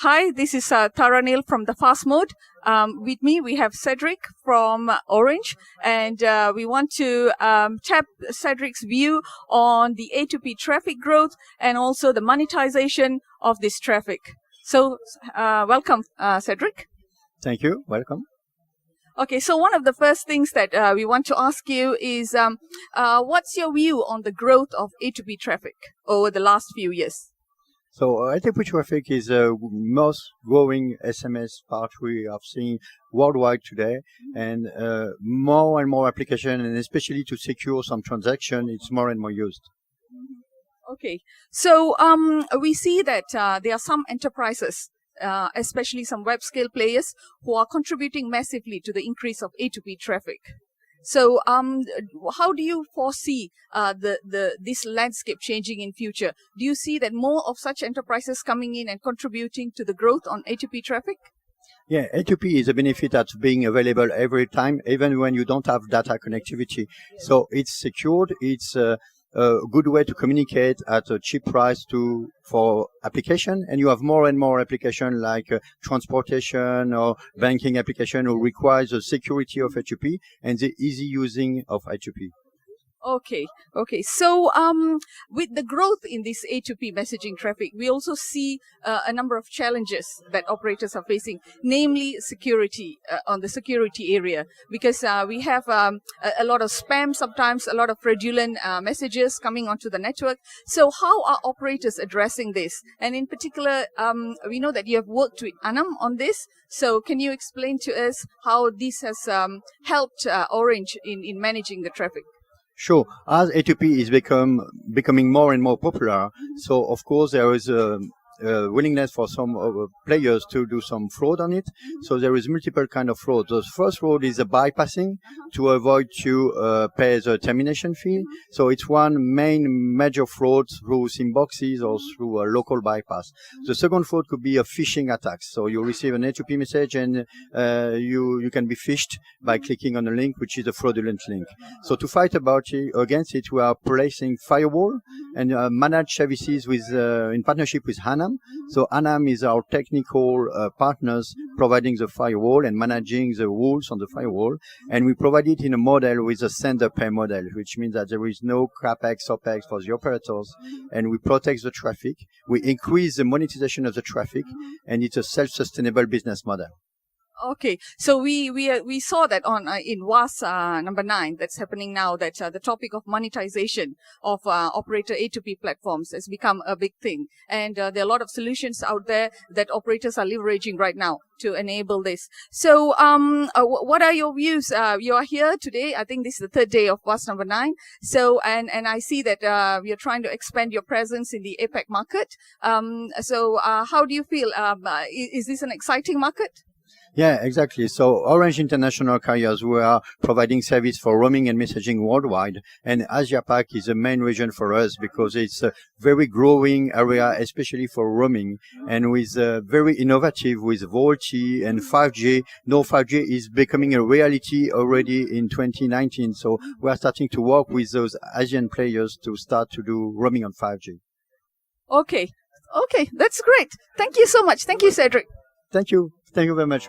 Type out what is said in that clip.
Hi, this is Tara Neal from the Fast Mode. With me, we have Cedric from Orange, and we want to tap Cedric's view on the A2P traffic growth and also the monetization of this traffic. So, welcome, Cedric. Thank you. Welcome. Okay, so one of the first things that we want to ask you is, what's your view on the growth of A2P traffic over the last few years? So A2P traffic is the most growing SMS part we have seen worldwide today, and more and more application, and especially to secure some transaction, it's more and more used. Okay, so we see that there are some enterprises, especially some web scale players, who are contributing massively to the increase of A2P traffic. So, how do you foresee this landscape changing in future? Do you see that more of such enterprises coming in and contributing to the growth on A2P traffic? Yeah, A2P is a benefit that's being available every time, even when you don't have data connectivity. So it's secured. It's a good way to communicate at a cheap price for application, and you have more and more application like transportation or banking application who requires the security of A2P and the easy using of A2P. Okay. So, with the growth in this A2P messaging traffic, we also see a number of challenges that operators are facing, namely security on the security area, because we have a lot of spam, sometimes a lot of fraudulent messages coming onto the network. So, how are operators addressing this? And in particular, we know that you have worked with Anam on this. So, can you explain to us how this has helped Orange in managing the traffic? Sure. As A2P is becoming more and more popular, so of course there is a willingness for some players to do some fraud on it. So there is multiple kind of fraud. The first fraud is the bypassing to avoid to pay the termination fee. So it's one main major fraud through inboxes or through a local bypass. The second fraud could be a phishing attack. So you receive an A2P message and you can be phished by clicking on a link which is a fraudulent link. So to fight against it, we are placing firewall and managed services with in partnership with Anam. So Anam is our technical partners providing the firewall and managing the rules on the firewall. And we provide it in a model with a sender pay model, which means that there is no CapEx, OpEx for the operators. And we protect the traffic. We increase the monetization of the traffic, and it's a self-sustainable business model. Okay, so we saw that on in WAS number 9 that's happening now, that the topic of monetization of operator A2P platforms has become a big thing, and there are a lot of solutions out there that operators are leveraging right now to enable this. So what are your views? You are here today. I think this is the third day of WAS number 9. So and I see that you're trying to expand your presence in the APAC market. So how do you feel? Is this an exciting market? Yeah, exactly. So Orange International Carriers, we are providing service for roaming and messaging worldwide. And Asia Pac is a main region for us because it's a very growing area, especially for roaming. And with very innovative with VoLTE and 5G. No, 5G is becoming a reality already in 2019. So we are starting to work with those Asian players to start to do roaming on 5G. Okay, that's great. Thank you so much. Thank you, Cedric. Thank you. Thank you very much.